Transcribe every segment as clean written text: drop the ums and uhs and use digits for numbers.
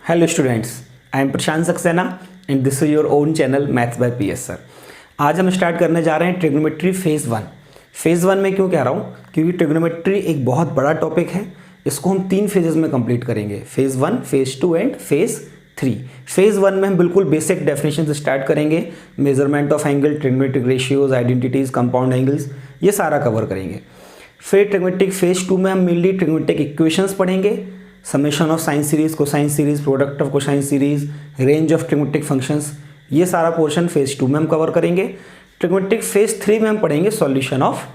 Hello students, I am Prashant Saxena and this is your own channel maths by PS sir. आज हम start करने जा रहे हैं trigonometry phase one. Phase one में क्यों कह रहा हूँ? क्योंकि ट्रिग्नोमेट्री एक बहुत बड़ा टॉपिक है। इसको हम 3 फेजेस में कंप्लीट करेंगे, phase one, phase two and phase three. Phase one में हम बिल्कुल बेसिक डेफिनेशन से स्टार्ट करेंगे। Measurement of angle, trigonometric ratios, identities, compound angles, ये सारा कवर करेंगे। फिर ट्रिग्नोमेट्रिक फेज़ टू में हम मेनली ट्रिग्नोमेट्रिक इक्वेशंस पढ़ेंगे, summation of sine series, cosine series, product of cosine series, range of trigonometric functions, ये सारा पोर्शन फेज़ टू में हम कवर करेंगे। ट्रिग्नोमेट्रिक फेज़ थ्री में हम पढ़ेंगे सॉल्यूशन ऑफ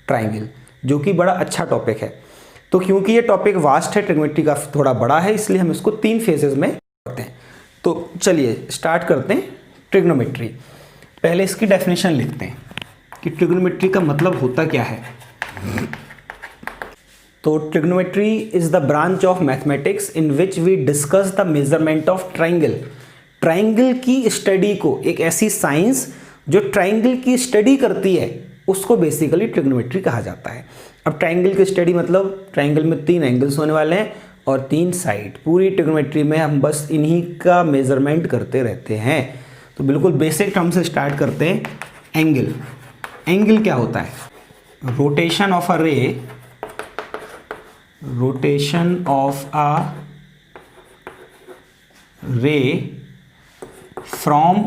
ट्राइंगल, जो कि बड़ा अच्छा टॉपिक है। तो क्योंकि ये टॉपिक वास्ट है, ट्रिग्नोमेट्री का थोड़ा बड़ा है, इसलिए हम इसको 3 फेजेस में करते हैं। तो चलिए स्टार्ट करते हैं ट्रिग्नोमेट्री। पहले इसकी डेफिनेशन लिखते हैं कि ट्रिग्नोमेट्री का मतलब होता क्या है। तो trigonometry is the branch of mathematics in which we discuss the measurement of triangle. Triangle की स्टडी को, एक ऐसी साइंस जो ट्राइंगल की स्टडी करती है, उसको बेसिकली ट्रिग्नोमेट्री कहा जाता है। अब ट्राइंगल की स्टडी मतलब ट्राइंगल में 3 एंगल्स होने वाले हैं और 3 साइड। पूरी ट्रिग्नोमेट्री में हम बस इन्हीं का मेजरमेंट करते रहते हैं। तो बिल्कुल बेसिक टर्म से स्टार्ट करते हैं। एंगल, एंगल क्या होता है? रोटेशन ऑफ अ रे, rotation of a ray from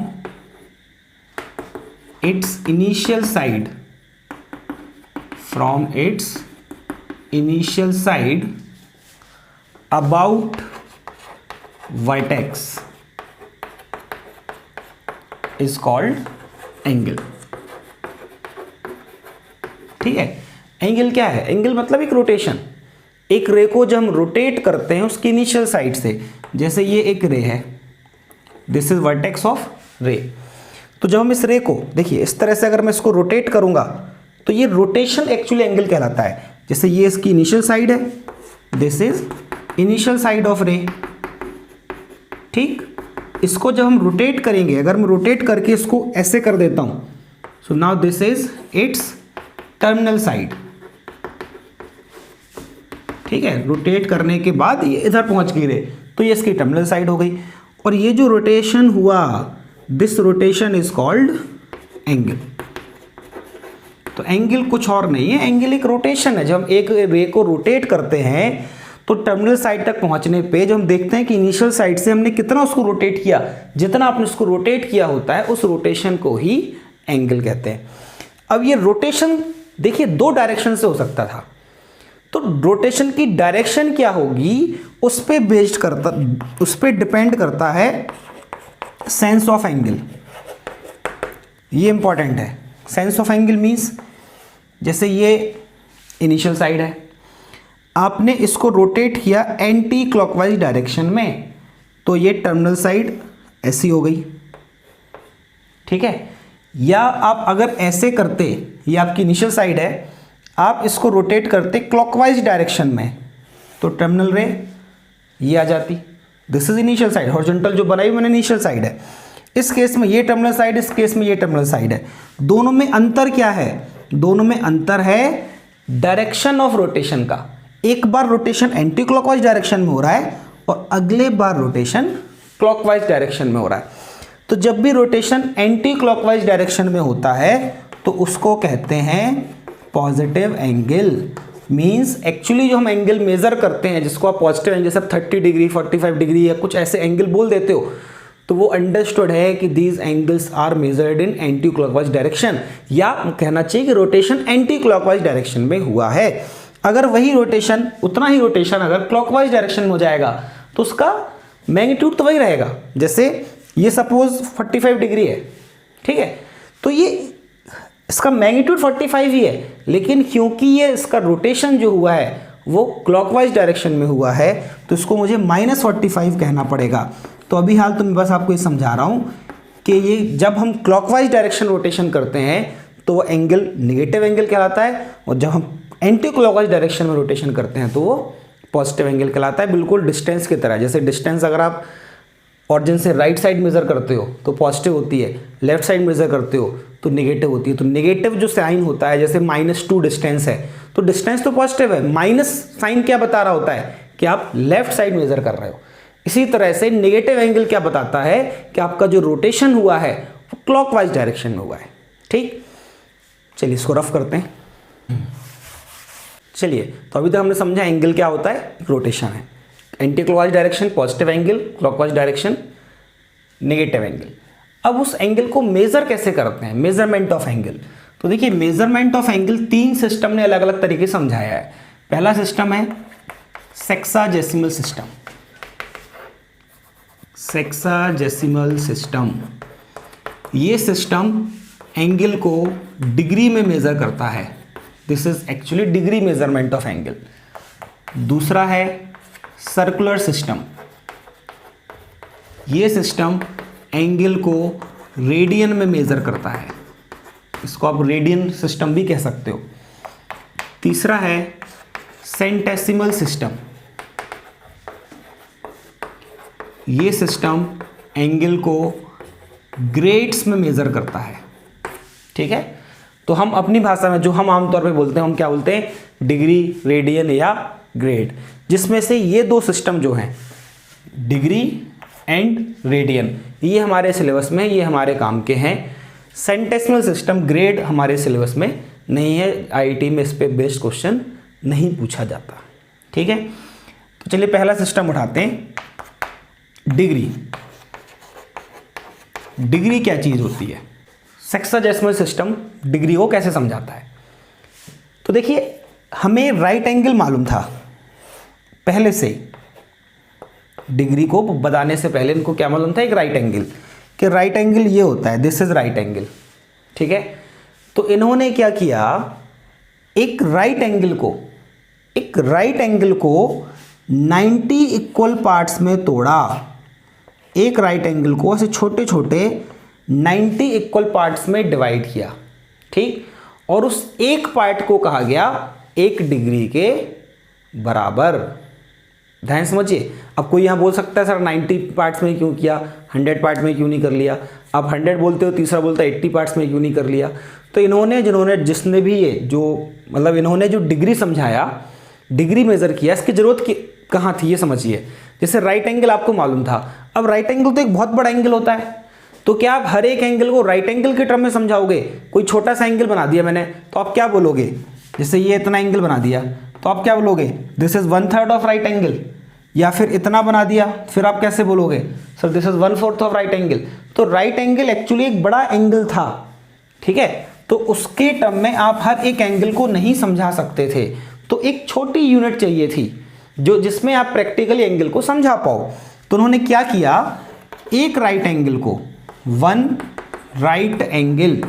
its initial side about vertex is called angle। ठीक है, एंगल क्या है? एंगल मतलब एक रोटेशन। एक रे को जब हम रोटेट करते हैं उसकी इनिशियल साइड से, जैसे ये एक रे है, दिस इज वर्टेक्स ऑफ रे। तो जब हम इस रे को देखिए इस तरह से अगर मैं इसको रोटेट करूंगा तो ये रोटेशन एक्चुअली एंगल कहलाता है। जैसे ये इसकी इनिशियल साइड है, this is initial side of रे। ठीक, इसको जब हम रोटेट करेंगे, अगर मैं रोटेट करके इसको ऐसे कर देता हूं, so now this is it's terminal side. ठीक है, रोटेट करने के बाद ये इधर पहुंच गई रे, तो ये इसकी टर्मिनल साइड हो गई। और ये जो रोटेशन हुआ, this rotation is called angle. तो एंगल कुछ और नहीं है, एंगल एक रोटेशन है। जब हम एक रे को रोटेट करते हैं तो टर्मिनल साइड तक पहुंचने पे जब हम देखते हैं कि इनिशियल साइड से हमने कितना उसको रोटेट किया, जितना आपने उसको रोटेट किया होता है, उस रोटेशन को ही एंगल कहते हैं। अब ये रोटेशन देखिए 2 डायरेक्शन से हो सकता था। तो रोटेशन की डायरेक्शन क्या होगी, उस पे डिपेंड करता है सेंस ऑफ एंगल। ये इंपॉर्टेंट है। सेंस ऑफ एंगल मींस जैसे ये इनिशियल साइड है, आपने इसको रोटेट किया एंटी क्लॉकवाइज डायरेक्शन में, तो ये टर्मिनल साइड ऐसी हो गई। ठीक है, या आप अगर ऐसे करते, ये आपकी इनिशियल साइड है, आप इसको रोटेट करते क्लॉकवाइज डायरेक्शन में, तो टर्मिनल रे ये आ जाती। This is initial side, horizontal जो बनाई मैंने इनिशियल साइड है। इस केस में ये टर्मिनल साइड, इस केस में ये टर्मिनल साइड है। दोनों में अंतर क्या है? दोनों में अंतर है डायरेक्शन ऑफ रोटेशन का। एक बार रोटेशन एंटी क्लॉकवाइज डायरेक्शन में हो रहा है और अगले बार रोटेशन क्लॉकवाइज डायरेक्शन में हो रहा है। तो जब भी रोटेशन एंटी क्लॉकवाइज डायरेक्शन में होता है तो उसको कहते हैं पॉजिटिव एंगल। मींस एक्चुअली जो हम एंगल मेजर करते हैं, जिसको आप पॉजिटिव एंगल जैसे 30 डिग्री, 45 डिग्री या कुछ ऐसे एंगल बोल देते हो, तो वो अंडरस्टूड है कि these angles are measured in anti clockwise direction, या कहना चाहिए कि रोटेशन एंटी क्लॉकवाइज डायरेक्शन में हुआ है। अगर वही रोटेशन, उतना ही रोटेशन अगर क्लॉकवाइज डायरेक्शन में हो जाएगा तो उसका मैग्नीट्यूड तो वही रहेगा। जैसे ये सपोज 45 डिग्री है, ठीक है, तो ये इसका मैग्नीट्यूड 45 ही है, लेकिन क्योंकि ये इसका रोटेशन जो हुआ है वो क्लॉकवाइज डायरेक्शन में हुआ है, तो इसको मुझे -45 कहना पड़ेगा। तो अभी हाल तो मैं बस आपको ये समझा रहा हूँ कि ये जब हम क्लॉकवाइज डायरेक्शन रोटेशन करते हैं तो वो एंगल नेगेटिव एंगल कहलाता है, और जब हम एंटी क्लॉकवाइज डायरेक्शन में रोटेशन करते हैं तो वो पॉजिटिव एंगल कहलाता है। बिल्कुल डिस्टेंस की तरह, जैसे डिस्टेंस अगर आप ऑरिजिन से राइट साइड मेजर करते हो तो पॉजिटिव होती है, लेफ्ट साइड मेजर करते हो तो नेगेटिव होती है। तो नेगेटिव जो साइन होता है, जैसे -2 डिस्टेंस है, तो डिस्टेंस तो पॉजिटिव है, माइनस साइन क्या बता रहा होता है कि आप लेफ्ट साइड मेजर कर रहे हो। इसी तरह से नेगेटिव एंगल क्या बताता है कि आपका जो रोटेशन हुआ है वो क्लॉकवाइज डायरेक्शन में हुआ है। ठीक, चलिए इसको रफ करते हैं। चलिए, तो अभी तक हमने समझा एंगल क्या होता है, रोटेशन है। Anti clockwise direction positive angle, clockwise direction negative angle. अब उस एंगल को मेजर कैसे करते हैं, मेजरमेंट ऑफ एंगल। तो देखिए, मेजरमेंट ऑफ एंगल 3 सिस्टम ने अलग अलग तरीके से समझाया है। पहला सिस्टम है सेक्साजेसिमल सिस्टम। सेक्साजेसिमल सिस्टम, ये सिस्टम एंगल को डिग्री में मेजर करता है। This is actually degree measurement of angle. दूसरा है सर्कुलर सिस्टम। ये सिस्टम एंगल को रेडियन में मेजर करता है, इसको आप रेडियन सिस्टम भी कह सकते हो। तीसरा है सेंटेसिमल सिस्टम। ये सिस्टम एंगल को ग्रेड्स में मेजर करता है। ठीक है, तो हम अपनी भाषा में जो हम आमतौर पे बोलते हैं, हम क्या बोलते हैं, डिग्री, रेडियन या ग्रेड। जिसमें से ये 2 सिस्टम जो हैं, डिग्री एंड रेडियन, ये हमारे सिलेबस में, ये हमारे काम के हैं। सेंटेसिमल सिस्टम, ग्रेड हमारे सिलेबस में नहीं है, आईआईटी में इस पे बेस्ड क्वेश्चन नहीं पूछा जाता। ठीक है, तो चलिए पहला सिस्टम उठाते हैं, डिग्री। डिग्री क्या चीज़ होती है, सेक्साजेसिमल सिस्टम डिग्री को कैसे समझाता है। तो देखिए, हमें राइट एंगल मालूम था पहले से ही। डिग्री को बताने से पहले इनको क्या मालूम था, एक राइट एंगल, कि राइट एंगल ये होता है, दिस इज राइट एंगल। ठीक है, तो इन्होंने क्या किया, एक राइट एंगल को 90 इक्वल पार्ट्स में तोड़ा। एक राइट एंगल को ऐसे छोटे छोटे 90 इक्वल पार्ट्स में डिवाइड किया। ठीक, और उस एक पार्ट को कहा गया 1 डिग्री के बराबर। ध्यान समझिए। अब कोई यहाँ बोल सकता है सर 90 पार्ट्स में क्यों किया, 100 पार्ट में क्यों नहीं कर लिया। आप 100 बोलते हो, तीसरा बोलता है 80 पार्ट्स में क्यों नहीं कर लिया। तो जिसने भी ये जो मतलब इन्होंने जो डिग्री समझाया, डिग्री मेजर किया, इसकी जरूरत कहाँ थी ये समझिए। जैसे राइट एंगल आपको मालूम था, अब राइट एंगल तो एक बहुत बड़ा एंगल होता है, तो क्या आप हर एक एंगल को राइट एंगल के टर्म में समझाओगे। कोई छोटा सा एंगल बना दिया मैंने, तो आप क्या बोलोगे, जैसे ये इतना एंगल बना दिया तो आप क्या बोलोगे, this is 1/3 of right angle. या फिर इतना बना दिया, फिर आप कैसे बोलोगे, sir this is 1/4 of right angle. तो राइट एंगल एक्चुअली एक बड़ा एंगल था। ठीक है, तो उसके टर्म में आप हर एक एंगल को नहीं समझा सकते थे, तो एक छोटी यूनिट चाहिए थी जिसमें आप प्रैक्टिकली एंगल को समझा पाओ। तो उन्होंने क्या किया, एक राइट एंगल को, 1 right angle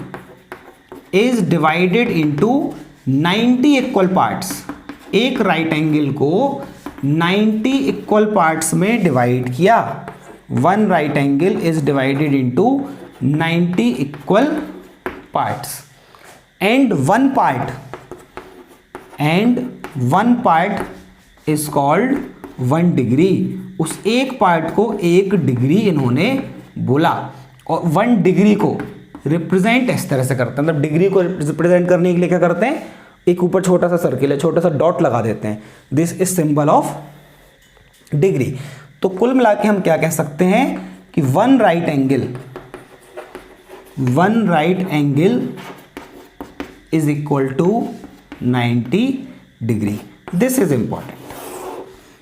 is divided into 90 equal parts. एक राइट एंगल को 90 इक्वल पार्ट्स में डिवाइड किया। 1 right angle is divided into 90 equal parts and one part is called 1 degree. उस एक पार्ट को 1 डिग्री इन्होंने बोला। और 1 डिग्री को रिप्रेजेंट इस तरह से करते हैं, मतलब डिग्री को रिप्रेजेंट करने के लिए क्या करते हैं, एक ऊपर छोटा सा सर्किल है, छोटा सा डॉट लगा देते हैं, this is symbol of degree. तो कुल मिला के हम क्या कह सकते हैं कि 1 right angle is equal to 90 degree. This is important.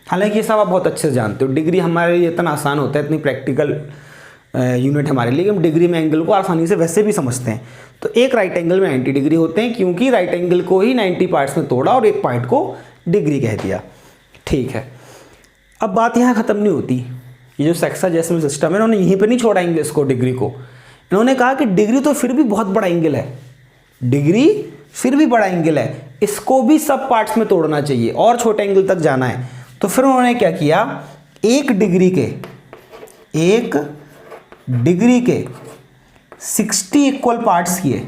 हालांकि ये सब आप बहुत अच्छे से जानते हो, डिग्री हमारे लिए इतना आसान होता है, इतनी प्रैक्टिकल यूनिट हमारे लिए, हम डिग्री में एंगल को आसानी से वैसे भी समझते हैं। तो एक राइट एंगल में 90 डिग्री होते हैं, क्योंकि राइट एंगल को ही 90 पार्ट्स में तोड़ा और एक पार्ट को डिग्री कह दिया। ठीक है, अब बात यहाँ ख़त्म नहीं होती। ये जो सेक्साजेसिमल सिस्टम है, इन्होंने यहीं पर नहीं छोड़ा इंग्लिश को, डिग्री को। इन्होंने कहा कि डिग्री तो फिर भी बहुत बड़ा एंगल है, डिग्री फिर भी बड़ा एंगल है, इसको भी सब पार्ट्स में तोड़ना चाहिए और छोटे एंगल तक जाना है। तो फिर उन्होंने क्या किया, एक डिग्री के 60 इक्वल पार्ट्स किए।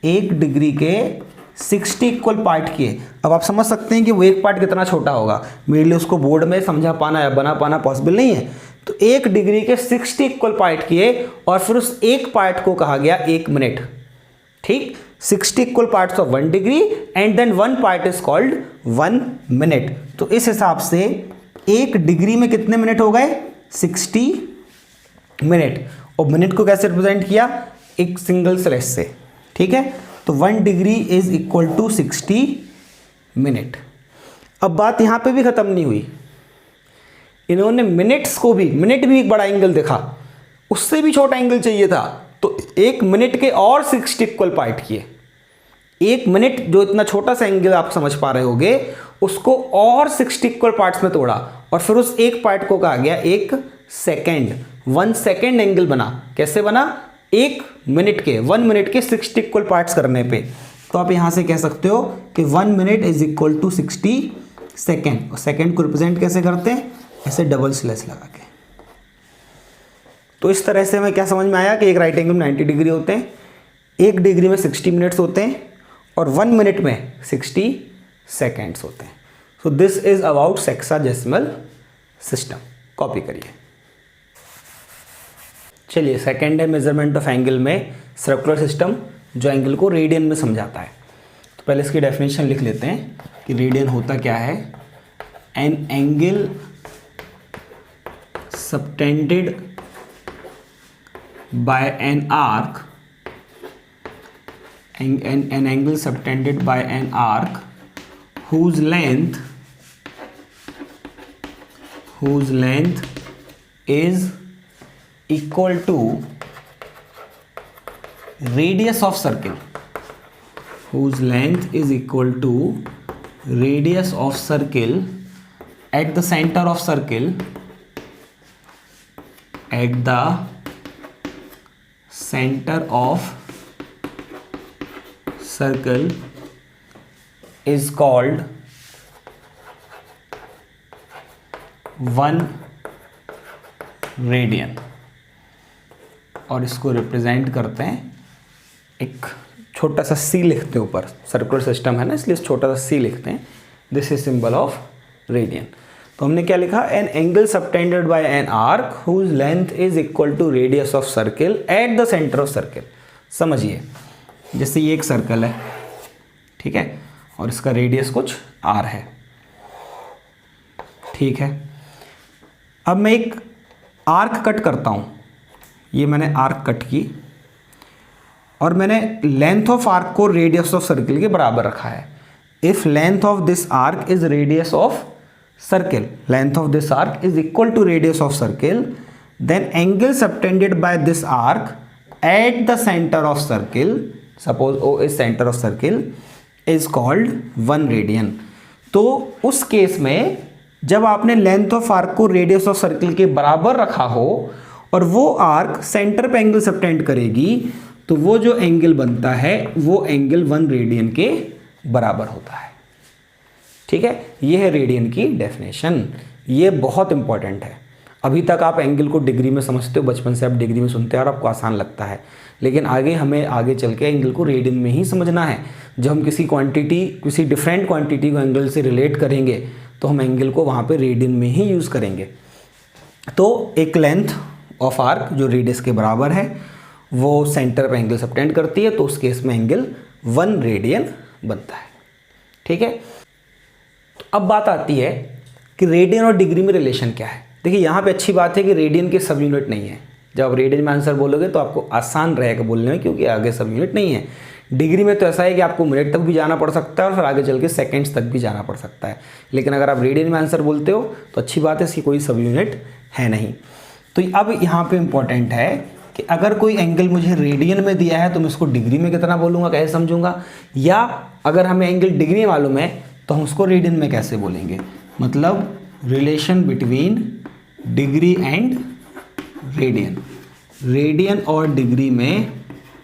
एक डिग्री के 60 इक्वल पार्ट किए। अब आप समझ सकते हैं कि वो एक पार्ट कितना छोटा होगा, मेरे लिए उसको बोर्ड में समझा पाना या बना पाना पॉसिबल नहीं है। तो एक डिग्री के 60 इक्वल पार्ट किए और फिर उस एक पार्ट को कहा गया 1 मिनट। ठीक, 60 equal parts of 1 degree and then 1 part is called 1 minute. तो इस हिसाब से 1 डिग्री में कितने मिनट हो गए? 60 मिनट। और मिनट को कैसे रिप्रेजेंट किया? एक सिंगल स्लैश से, ठीक है। तो 1 degree is equal to 60 minute. अब बात यहाँ पे भी खत्म नहीं हुई, इन्होंने मिनट्स को भी, मिनट भी एक बड़ा एंगल देखा, उससे भी छोटा एंगल चाहिए था, तो 1 मिनट के और 60 इक्वल पार्ट किए। 1 मिनट जो इतना छोटा सा एंगल आप समझ पा रहे होगे, उसको और 60 इक्वल पार्ट्स में तोड़ा, और फिर उस एक पार्ट को कहा गया 1 सेकेंड। 1 सेकेंड एंगल बना। कैसे बना? 1 मिनट के 1 मिनट के 60 इक्वल पार्ट्स करने पे। तो आप यहां से कह सकते हो कि 1 minute is equal to 60 second. और सेकेंड को रिप्रेजेंट कैसे करते हैं? ऐसे डबल स्लैश लगा के। तो इस तरह से हमें क्या समझ में आया कि एक राइट एंगल में 90 डिग्री होते हैं, 1 डिग्री में 60 मिनट्स होते हैं, और 1 मिनट में 60 सेकेंड्स होते हैं। सो this is about sexagesimal system. Copy करिए। चलिए, सेकेंड है मेजरमेंट ऑफ एंगल में सर्कुलर सिस्टम, जो एंगल को रेडियन में समझाता है। तो पहले इसकी डेफिनेशन लिख लेते हैं कि रेडियन होता क्या है। N angle subtended by an arc, an angle subtended by an arc whose length is equal to radius of circle, whose length is equal to radius of circle at the center of circle, at the center of circle is called 1 radian. और इसको represent करते हैं, एक छोटा सा सी लिखते हैं ऊपर, सर्कुलर सिस्टम है ना इसलिए छोटा सा सी लिखते हैं। This is symbol of radian. तो हमने क्या लिखा? An angle subtended by an arc whose length is equal to radius of circle at the centre of circle. समझिए, जैसे ये एक सर्कल है, ठीक है, और इसका रेडियस कुछ r है, ठीक है। अब मैं एक आर्क कट करता हूँ, ये मैंने आर्क कट की, और मैंने लेंथ ऑफ आर्क को रेडियस ऑफ सर्किल के बराबर रखा है। If length of this arc is radius of circle, length of this arc is equal to radius of circle, then angle subtended by this arc at the centre of circle, suppose O is centre of circle, is called 1 radian. तो उस case में जब आपने length of arc को radius of circle के बराबर रखा हो और वो आर्क सेंटर पे एंगल सबटेंड करेगी, तो वो जो एंगल बनता है वो एंगल 1 रेडियन के बराबर होता है, ठीक है। ये है रेडियन की डेफिनेशन। ये बहुत इंपॉर्टेंट है। अभी तक आप एंगल को डिग्री में समझते हो, बचपन से आप डिग्री में सुनते हैं और आपको आसान लगता है, लेकिन हमें आगे चल के एंगल को रेडियन में ही समझना है। जब हम किसी क्वांटिटी, किसी डिफरेंट क्वांटिटी को एंगल से रिलेट करेंगे तो हम एंगल को वहाँ पे रेडियन में ही यूज़ करेंगे। तो एक लेंथ ऑफ आर्क जो रेडियस के बराबर है वो सेंटर पर एंगल सबटेंड करती है, तो उस केस में एंगल 1 रेडियन बनता है, ठीक है। तो अब बात आती है कि रेडियन और डिग्री में रिलेशन क्या है। देखिए, यहाँ पे अच्छी बात है कि रेडियन के सब यूनिट नहीं है। जब आप रेडियन में आंसर बोलोगे तो आपको आसान रहेगा बोलने में, क्योंकि आगे सब यूनिट नहीं है। डिग्री में तो ऐसा है कि आपको मिनट तक भी जाना पड़ सकता है और फिर आगे चल के सेकेंड्स तक भी जाना पड़ सकता है। लेकिन अगर आप रेडियन में आंसर बोलते हो तो अच्छी बात है, इसकी कोई सब यूनिट है नहीं। तो अब यहाँ पे इम्पॉर्टेंट है कि अगर कोई एंगल मुझे रेडियन में दिया है तो मैं उसको डिग्री में कितना बोलूँगा, कैसे समझूंगा, या अगर हमें एंगल डिग्री मालूम है तो हम उसको रेडियन में कैसे बोलेंगे। मतलब relation between degree and radian, radian और डिग्री में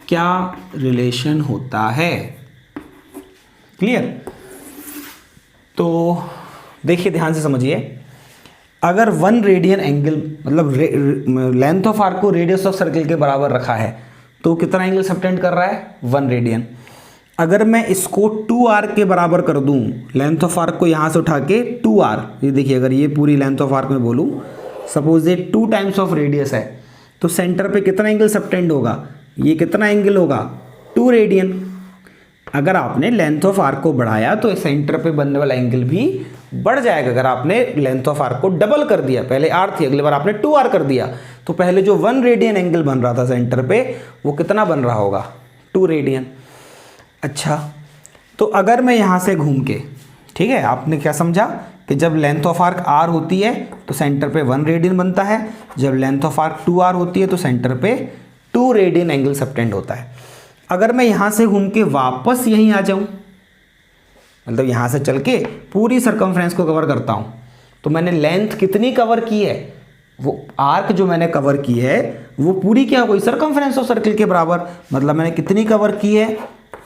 क्या रिलेशन होता है, क्लियर। तो देखिए, ध्यान से समझिए, अगर 1 रेडियन एंगल मतलब लेंथ ऑफ आर्क को रेडियस ऑफ सर्किल के बराबर रखा है तो कितना एंगल सबटेंड कर रहा है? 1 रेडियन। अगर मैं इसको 2 आर्क के बराबर कर दूं, लेंथ ऑफ आर्क को यहाँ से उठा के 2 आर्क, ये देखिए, अगर ये पूरी लेंथ ऑफ आर्क में बोलूँ, सपोज ये 2 टाइम्स ऑफ रेडियस है, तो सेंटर पे कितना एंगल सबटेंड होगा? ये कितना एंगल होगा? 2 रेडियन। अगर आपने लेंथ ऑफ आर्क को बढ़ाया तो सेंटर पे बनने वाला एंगल भी बढ़ जाएगा अगर आपने लेंथ ऑफ आर्क को डबल कर दिया। पहले आर थी, अगली बार आपने 2r कर दिया, तो पहले जो 1 रेडियन एंगल बन रहा था सेंटर पे, वो कितना बन रहा होगा? 2 रेडियन। अच्छा, तो अगर मैं यहाँ से घूम के, ठीक है, आपने क्या समझा कि जब लेंथ ऑफ आर्क r होती है तो सेंटर पे 1 रेडियन बनता है, जब लेंथ ऑफ आर्क 2r होती है तो सेंटर पे 2 रेडियन एंगल सबटेंड होता है। अगर मैं यहाँ से घूम के वापस यहीं आ जाऊँ, मतलब यहाँ से चल के पूरी सर्कमफ्रेंस को कवर करता हूँ, तो मैंने लेंथ कितनी कवर की है? वो आर्क जो मैंने कवर की है वो पूरी क्या हो गई? सर्कमफ्रेंस ऑफ सर्किल के बराबर। मतलब मैंने कितनी कवर की है?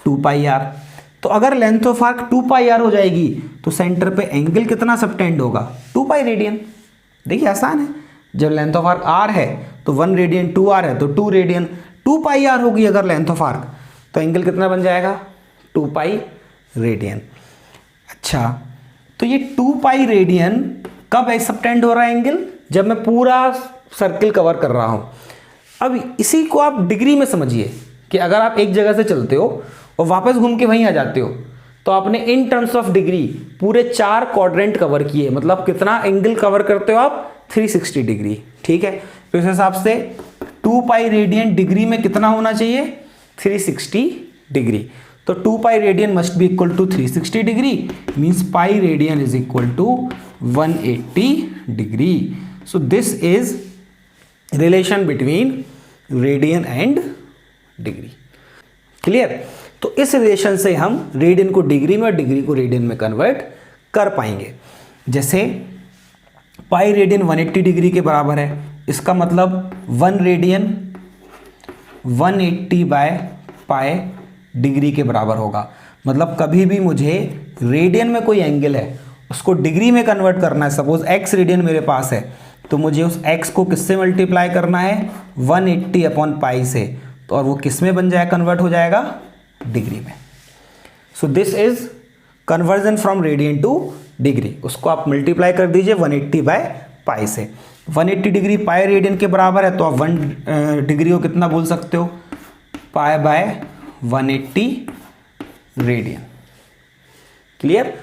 2πr। तो अगर लेंथ ऑफ आर्क 2πr हो जाएगी तो सेंटर पे एंगल कितना सबटेंड होगा? 2π रेडियन। देखिए आसान है, जब लेंथ ऑफ आर्क r है तो 1 रेडियन, 2r है तो 2 रेडियन, 2πr होगी अगर लेंथ ऑफ आर्क, तो एंगल कितना बन जाएगा? 2π रेडियन। अच्छा, तो ये 2π रेडियन कब सबटेंड हो रहा है एंगल? जब मैं पूरा सर्किल कवर कर रहा हूँ। अब इसी को आप डिग्री में समझिए कि अगर आप एक जगह से चलते हो और वापस घूम के वहीं आ जाते हो, तो आपने इन टर्म्स ऑफ डिग्री पूरे 4 क्वाड्रेंट कवर किए। मतलब कितना एंगल कवर करते हो आप? 360 डिग्री। ठीक है, तो इस हिसाब से 2π रेडियन डिग्री में कितना होना चाहिए? 360 डिग्री। तो 2π radian must be equal to 360 degree, means pi radian is equal to 180 degree. So this is relation between radian and degree. Clear? तो इस रिलेशन से हम रेडियन को डिग्री में और डिग्री को रेडियन में कन्वर्ट कर पाएंगे। जैसे पाई रेडियन 180 डिग्री के बराबर है, इसका मतलब 1 रेडियन 180 बाय पाई डिग्री के बराबर होगा। मतलब कभी भी मुझे रेडियन में कोई एंगल है उसको डिग्री में कन्वर्ट करना है। सपोज x रेडियन मेरे पास है, तो मुझे उस x को किससे मल्टीप्लाई करना है? 180 अपॉन पाई से। तो और वो किस में बन जाएगा? कन्वर्ट हो जाएगा डिग्री में। सो this is conversion from radian to degree. उसको आप मल्टीप्लाई कर दीजिए 180 बाय पाई से। 180 डिग्री पाई रेडियन के बराबर है, तो आप 1 डिग्री को कितना बोल सकते हो? Pi by 180 radian. क्लियर?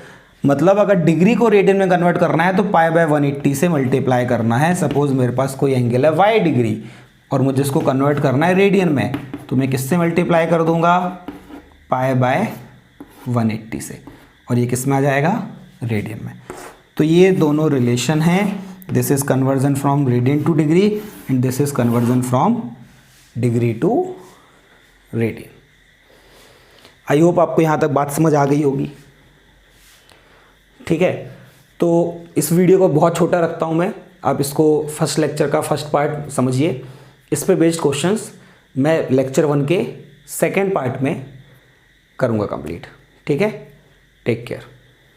मतलब अगर डिग्री को रेडियन में कन्वर्ट करना है तो पाई बाय 180 से मल्टीप्लाई करना है। सपोज मेरे पास कोई एंगल है y डिग्री और मुझे इसको कन्वर्ट करना है रेडियन में, तो मैं किससे मल्टीप्लाई कर दूंगा? पाई बाय 180 से, और ये किस में आ जाएगा? रेडियन में। तो ये दोनों रिलेशन हैं। This is conversion from radian to degree and this is conversion from degree to radian. I hope आपको यहाँ तक बात समझ आ गई होगी। ठीक है, तो इस वीडियो को बहुत छोटा रखता हूँ मैं। आप इसको फर्स्ट लेक्चर का फर्स्ट पार्ट समझिए। इस पे बेस्ड क्वेश्चंस मैं लेक्चर 1 के सेकेंड पार्ट में करूँगा कंप्लीट। ठीक है, टेक केयर।